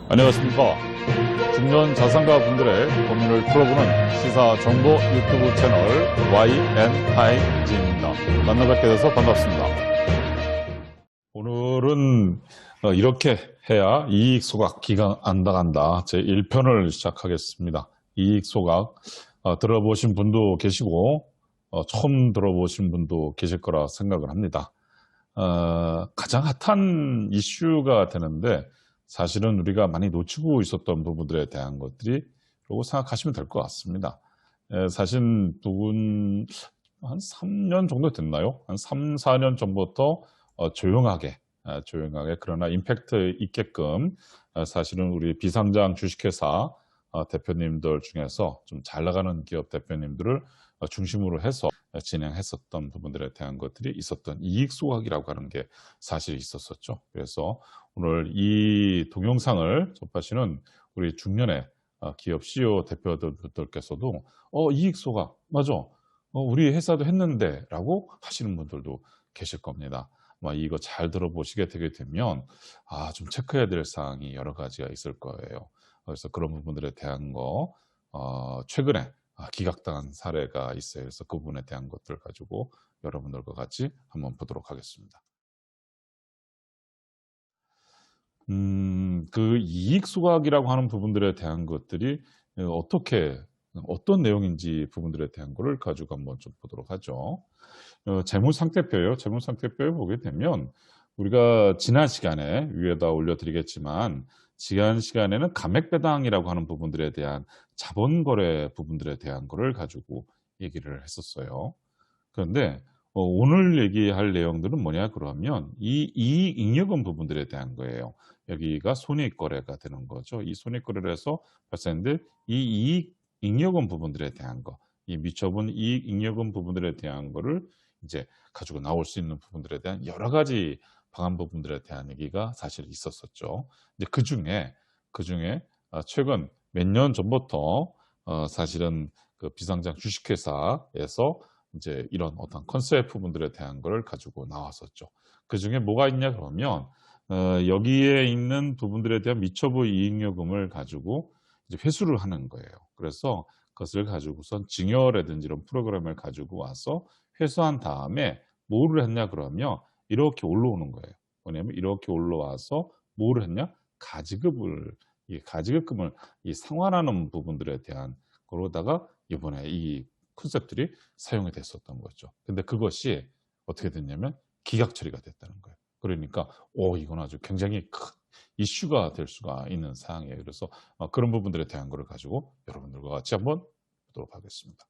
안녕하십니까. 중년 자산가 분들의 고민을 풀어보는 시사정보 유튜브 채널 YN타임즈입니다. 만나 뵙게 돼서 반갑습니다. 오늘은 이렇게 해야 이익 소각 기강 안 나간다 제1편을 시작하겠습니다. 이익 소각 들어보신 분도 계시고 처음 들어보신 분도 계실 거라 생각을 합니다. 가장 핫한 이슈가 되는데 사실은 우리가 많이 놓치고 있었던 부분들에 대한 것들이라고 생각하시면 될 것 같습니다. 사실 두분 한 3년 정도 됐나요? 한 3, 4년 전부터 조용하게 그러나 임팩트 있게끔 사실은 우리 비상장 주식회사 대표님들 중에서 좀 잘 나가는 기업 대표님들을 중심으로 해서 진행했었던 부분들에 대한 것들이 있었던 이익 소각이라고 하는 게 사실 있었었죠. 그래서 오늘 이 동영상을 접하시는 우리 중년의 기업 CEO 대표들께서도 이익 소각 맞아. 우리 회사도 했는데 라고 하시는 분들도 계실 겁니다. 이거 잘 들어보시게 되게 되면 좀 체크해야 될 사항이 여러 가지가 있을 거예요. 그래서 그런 부분들에 대한 거 최근에 기각당한 사례가 있어요. 그래서 그 부분에 대한 것들 가지고 여러분들과 같이 한번 보도록 하겠습니다. 그 이익 소각이라고 하는 부분들에 대한 것들이 어떤 내용인지 부분들에 대한 거를 가지고 한번 좀 보도록 하죠. 재무상태표예요. 재무상태표에 보게 되면 우리가 지난 시간에 위에다 올려드리겠지만 지난 시간에는 감액배당이라고 하는 부분들에 대한 자본거래 부분들에 대한 거를 가지고 얘기를 했었어요. 그런데 오늘 얘기할 내용들은 뭐냐 그러면 이 이익잉여금 부분들에 대한 거예요. 여기가 손익거래가 되는 거죠. 이 손익거래를 해서 발생된 이 이익잉여금 부분들에 대한 거, 이 미처분 이익잉여금 부분들에 대한 거를 이제 가지고 나올 수 있는 부분들에 대한 여러 가지 방안 부분들에 대한 얘기가 사실 있었었죠. 이제 그 중에 최근 몇 년 전부터 사실은 그 비상장 주식회사에서 이제 이런 어떤 컨셉 부분들에 대한 걸 가지고 나왔었죠. 그 중에 뭐가 있냐 그러면 여기에 있는 부분들에 대한 미처분 이익요금을 가지고 이제 회수를 하는 거예요. 그래서 그것을 가지고선 증여라든지 이런 프로그램을 가지고 와서 회수한 다음에 뭐를 했냐 그러면 이렇게 올라오는 거예요. 뭐냐면 이렇게 올라와서 뭐를 했냐? 가지급금을 상환하는 부분들에 대한 거로다가 이번에 이 컨셉들이 사용이 됐었던 거죠. 근데 그것이 어떻게 됐냐면 기각 처리가 됐다는 거예요. 그러니까 이건 아주 굉장히 큰 이슈가 될 수가 있는 사항이에요. 그래서 그런 부분들에 대한 거를 가지고 여러분들과 같이 한번 보도록 하겠습니다.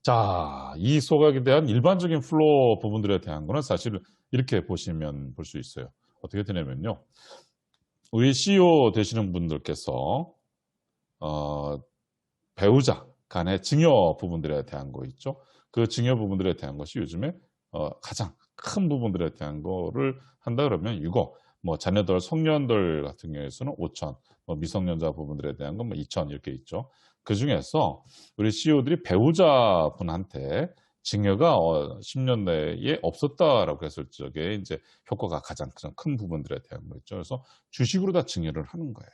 자, 이 소각에 대한 일반적인 플로우 부분들에 대한 거는 사실 이렇게 보시면 볼 수 있어요. 어떻게 되냐면요. 우리 CEO 되시는 분들께서 배우자 간의 증여 부분들에 대한 거 있죠. 그 증여 부분들에 대한 것이 요즘에 가장 큰 부분들에 대한 거를 한다 그러면 6억, 자녀들, 성년들 같은 경우에서는 5천, 미성년자 부분들에 대한 건 2천 이렇게 있죠. 그 중에서 우리 CEO들이 배우자분한테 증여가 10년 내에 없었다라고 했을 적에 이제 효과가 가장 큰 부분들에 대한 거 있죠. 그래서 주식으로 다 증여를 하는 거예요.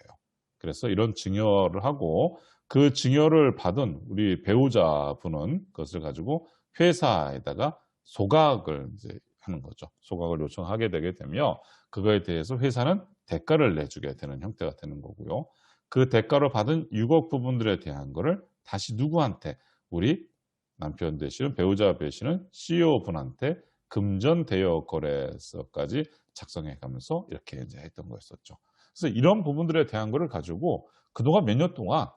그래서 이런 증여를 하고 그 증여를 받은 우리 배우자분은 그것을 가지고 회사에다가 소각을 이제 하는 거죠. 소각을 요청하게 되게 되면 그거에 대해서 회사는 대가를 내주게 되는 형태가 되는 거고요. 그 대가로 받은 6억 부분들에 대한 거를 다시 누구한테 우리 남편 되시는 배우자 되시는 CEO 분한테 금전 대여 거래서까지 작성해 가면서 이렇게 이제 했던 거였었죠. 그래서 이런 부분들에 대한 거를 가지고 그동안 몇 년 동안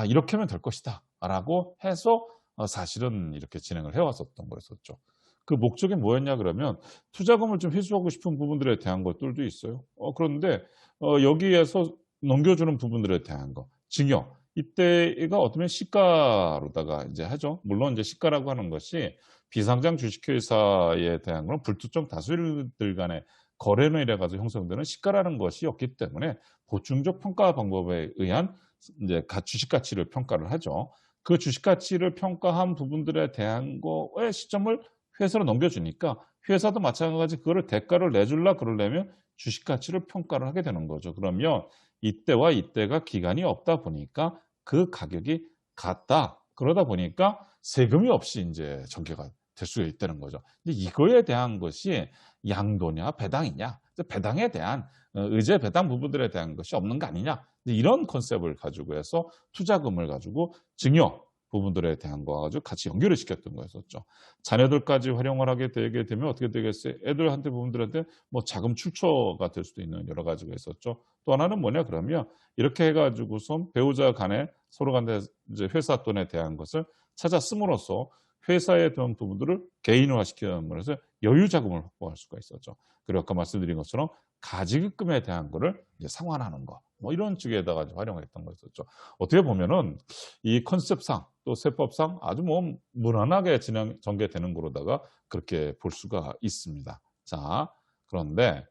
이렇게 하면 될 것이다 라고 해서 사실은 이렇게 진행을 해왔었던 거였었죠. 그 목적이 뭐였냐 그러면 투자금을 좀 회수하고 싶은 부분들에 대한 것들도 있어요. 그런데 여기에서 넘겨주는 부분들에 대한 거, 증여. 이때가 어쩌면 시가로다가 이제 하죠. 물론 이제 시가라고 하는 것이 비상장 주식회사에 대한 건 불특정 다수들 간의 거래로 인해 가지고 형성되는 시가라는 것이 없기 때문에 보충적 평가 방법에 의한 이제 주식 가치를 평가를 하죠. 그 주식 가치를 평가한 부분들에 대한 거에 시점을 회사로 넘겨주니까 회사도 마찬가지 그거를 대가를 내줄라 그러려면 주식 가치를 평가를 하게 되는 거죠. 그러면 이때와 이때가 기간이 없다 보니까 그 가격이 같다. 그러다 보니까 세금이 없이 이제 전개가 될 수가 있다는 거죠. 근데 이거에 대한 것이 양도냐 배당이냐, 배당에 대한 의제 배당 부분들에 대한 것이 없는 거 아니냐, 이런 컨셉을 가지고 해서 투자금을 가지고 증여 부분들에 대한 거 가지고 같이 연결을 시켰던 거였었죠. 자녀들까지 활용을 하게 되게 되면 어떻게 되겠어요? 애들한테 부분들한테 뭐 자금 출처가 될 수도 있는 여러 가지가 있었죠. 또 하나는 뭐냐 그러면 이렇게 해가지고선 배우자 간에 서로 간에 이제 회사 돈에 대한 것을 찾아 씀으로써 회사의 그런 부분들을 개인화 시키면서 여유 자금을 확보할 수가 있었죠. 그리고 아까 말씀드린 것처럼 가지급금에 대한 거를 이제 상환하는 거, 뭐 이런 쪽에다가 활용했던 거였었죠. 어떻게 보면은 이 컨셉상 또 세법상 아주 뭐 무난하게 전개되는 거로다가 그렇게 볼 수가 있습니다. 자, 그런데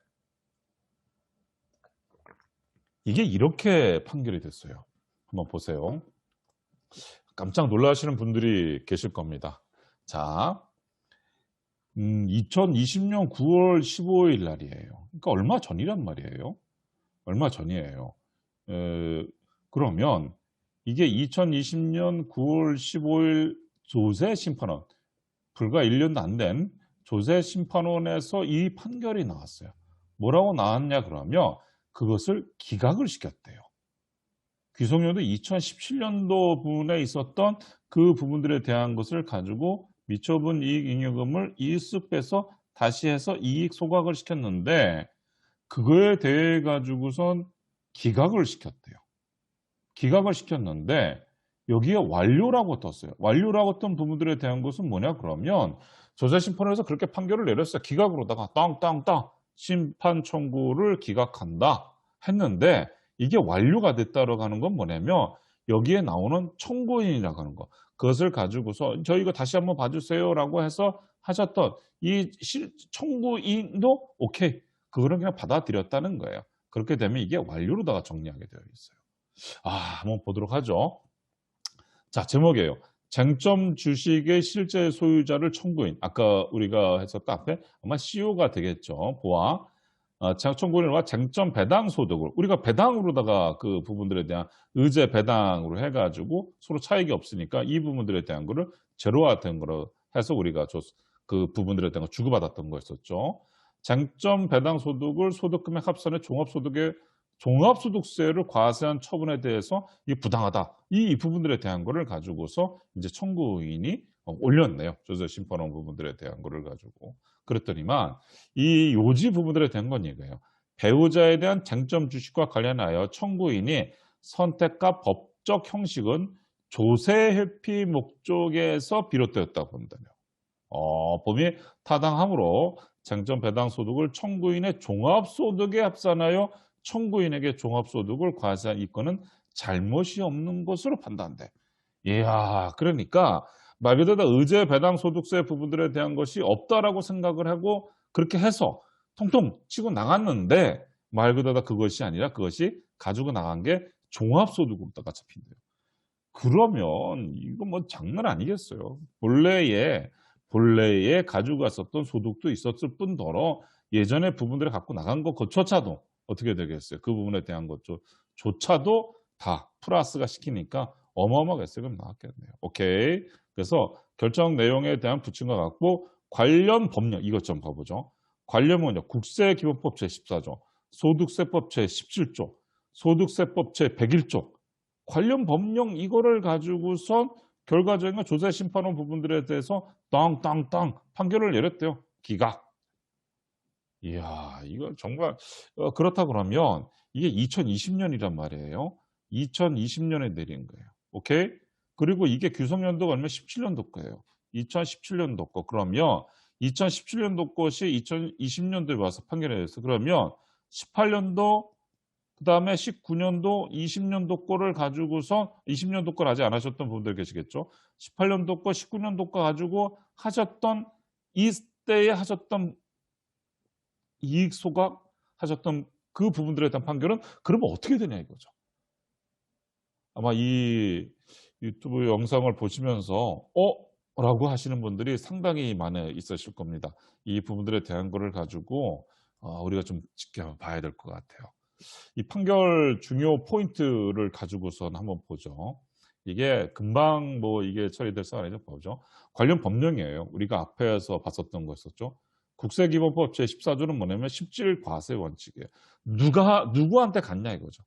이게 이렇게 판결이 됐어요. 한번 보세요. 깜짝 놀라시는 분들이 계실 겁니다. 자, 2020년 9월 15일 날이에요. 그러니까 얼마 전이란 말이에요. 얼마 전이에요. 그러면 이게 2020년 9월 15일 조세 심판원, 불과 1년도 안 된 조세 심판원에서 이 판결이 나왔어요. 뭐라고 나왔냐 그러면 그것을 기각을 시켰대요. 귀속연도 2017년도 부분에 있었던 그 부분들에 대한 것을 가지고 미처분 이익잉여금을 이익 빼서 다시 해서 이익 소각을 시켰는데 그거에 대해 가지고선 기각을 시켰대요. 기각을 시켰는데 여기에 완료라고 떴어요. 완료라고 뜬 부분들에 대한 것은 뭐냐 그러면 조세심판원에서 그렇게 판결을 내렸어요. 기각으로다가 땅땅땅 심판 청구를 기각한다 했는데 이게 완료가 됐다라고 하는 건 뭐냐면 여기에 나오는 청구인이라고 하는 거, 그것을 가지고서 저 이거 다시 한번 봐주세요라고 해서 하셨던 이 청구인도 오케이, 그거를 그냥 받아들였다는 거예요. 그렇게 되면 이게 완료로다가 정리하게 되어 있어요. 한번 보도록 하죠. 자, 제목이에요. 쟁점 주식의 실제 소유자를 청구인. 아까 우리가 했었던 앞에 아마 CEO가 되겠죠. 보아. 청구인과 쟁점 배당 소득을 우리가 배당으로다가 그 부분들에 대한 의제 배당으로 해가지고 서로 차익이 없으니까 이 부분들에 대한 거를 제로화된 거로 해서 우리가 그 부분들에 대한 거 주고받았던 거였었죠. 쟁점 배당 소득을 소득금액 합산의 종합소득세를 과세한 처분에 대해서 이 부당하다. 이 부분들에 대한 거를 가지고서 이제 청구인이 올렸네요. 조세심판원 부분들에 대한 거를 가지고. 그랬더니만 이 요지 부분들에 대한 건 이거예요. 배우자에 대한 쟁점 주식과 관련하여 청구인이 선택과 법적 형식은 조세회피 목적에서 비롯되었다고 본다며. 범위 타당하므로 쟁점 배당 소득을 청구인의 종합소득에 합산하여 청구인에게 종합소득을 과세한 이 건은 잘못이 없는 것으로 판단돼. 이야, 그러니까 말 그대로 의제 배당 소득세 부분들에 대한 것이 없다라고 생각을 하고 그렇게 해서 통통 치고 나갔는데 말 그대로 그것이 아니라 그것이 가지고 나간 게 종합소득으로다가 잡힌대요. 그러면 이거 뭐 장난 아니겠어요. 본래에 가지고 갔었던 소득도 있었을 뿐더러 예전에 부분들을 갖고 나간 것조차도 어떻게 되겠어요? 그 부분에 대한 것조차도 다 플러스가 시키니까 어마어마하게 세금 나왔겠네요. 오케이. 그래서 결정 내용에 대한 부침과 같고 관련 법령 이것 좀 봐보죠. 관련 법령 국세기본법 제14조, 소득세법 제17조, 소득세법 제101조 관련 법령 이거를 가지고선 결과적인 조세심판원 부분들에 대해서 땅땅땅 판결을 내렸대요. 기각. 이야, 이거 정말 그렇다 그러면 이게 2020년이란 말이에요. 2020년에 내린 거예요. 오케이? 그리고 이게 규성연도가 얼마 17년도 거예요. 2017년도 거. 그러면 2017년도 것이 2020년도에 와서 판결이 됐어. 그러면 18년도 그다음에 19년도, 20년도 거를 가지고서 20년도 걸 아직 안 하셨던 분들 계시겠죠. 18년도 거, 19년도 거 가지고 하셨던 이때에 하셨던 이익 소각 하셨던 그 부분들에 대한 판결은 그러면 어떻게 되냐 이거죠. 아마 이 유튜브 영상을 보시면서 라고 하시는 분들이 상당히 많이 있으실 겁니다. 이 부분들에 대한 거를 가지고 우리가 좀 지켜봐야 될 것 같아요. 이 판결 중요 포인트를 가지고선 한번 보죠. 이게 금방 뭐 이게 처리될 사안이죠. 보죠. 관련 법령이에요. 우리가 앞에서 봤었던 거 있었죠. 국세기본법 제14조는 뭐냐면 십질 과세 원칙이에요. 누구한테 갔냐 이거죠.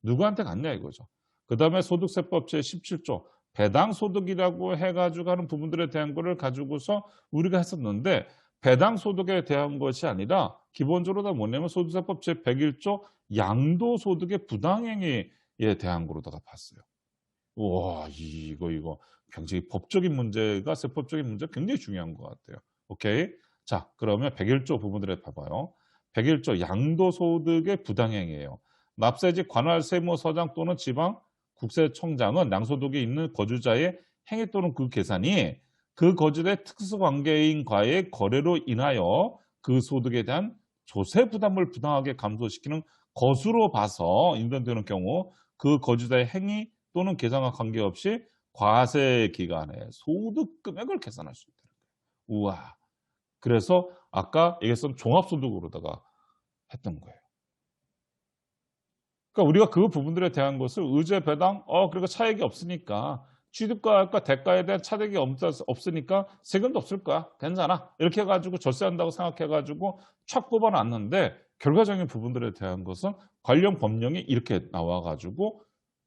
누구한테 갔냐 이거죠. 그다음에 소득세법 제17조 배당 소득이라고 해가지고 하는 부분들에 대한 거를 가지고서 우리가 했었는데 배당 소득에 대한 것이 아니라 기본적으로 다 뭐냐면 소득세법 제101조 양도소득의 부당행위에 대한 거로다가 봤어요. 우와, 이거 굉장히 법적인 문제가 세법적인 문제가 굉장히 중요한 것 같아요. 오케이. 자, 그러면 101조 부분들을 봐봐요. 101조 양도소득의 부당행위예요. 납세지 관할 세무서장 또는 지방 국세청장은 양소득이 있는 거주자의 행위 또는 그 계산이 그 거주자의 특수관계인과의 거래로 인하여 그 소득에 대한 조세 부담을 부당하게 감소시키는 것으로 봐서 인정되는 경우 그 거주자의 행위 또는 계산과 관계없이 과세 기간에 소득 금액을 계산할 수 있다는 거예요. 우와. 그래서 아까 얘기했던 종합소득으로다가 했던 거예요. 그러니까 우리가 그 부분들에 대한 것을 의제 배당, 그러니까 차액이 없으니까 취득가액과 대가에 대한 차액이 없으니까 세금도 없을 거야. 괜찮아. 이렇게 해가지고 절세한다고 생각해가지고 촥 뽑아놨는데 결과적인 부분들에 대한 것은 관련 법령이 이렇게 나와가지고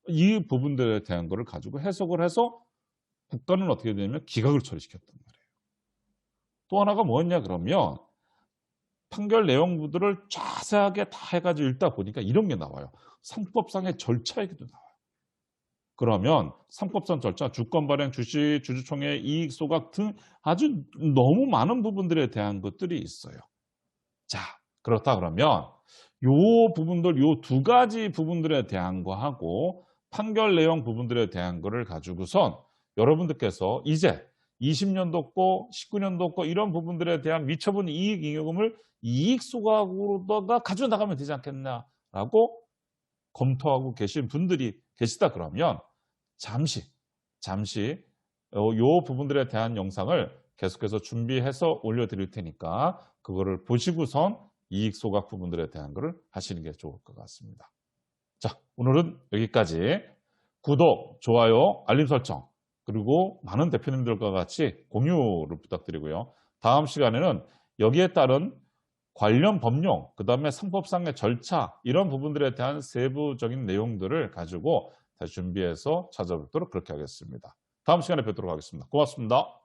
이 부분들에 대한 거를 가지고 해석을 해서 국가는 어떻게 되냐면 기각을 처리시켰단 말이에요. 또 하나가 뭐였냐 그러면 판결 내용들을 자세하게 다 해가지고 읽다 보니까 이런 게 나와요. 상법상의 절차 얘기도 나와요. 그러면 상법상 절차, 주권 발행, 주식, 주주총회, 이익 소각 등 아주 너무 많은 부분들에 대한 것들이 있어요. 자, 그렇다 그러면 요 부분들, 요 두 가지 부분들에 대한 거하고 판결 내용 부분들에 대한 거를 가지고선 여러분들께서 이제 20년도 거, 19년도 거 이런 부분들에 대한 미처분 이익 잉여금을 이익 소각으로다가 가지고 나가면 되지 않겠냐라고 검토하고 계신 분들이 계시다 그러면 잠시 요 부분들에 대한 영상을 계속해서 준비해서 올려드릴 테니까 그거를 보시고선 이익 소각 부분들에 대한 거를 하시는 게 좋을 것 같습니다. 자, 오늘은 여기까지. 구독, 좋아요, 알림 설정 그리고 많은 대표님들과 같이 공유를 부탁드리고요. 다음 시간에는 여기에 따른 관련 법령, 그 다음에 상법상의 절차 이런 부분들에 대한 세부적인 내용들을 가지고 다시 준비해서 찾아뵙도록 그렇게 하겠습니다. 다음 시간에 뵙도록 하겠습니다. 고맙습니다.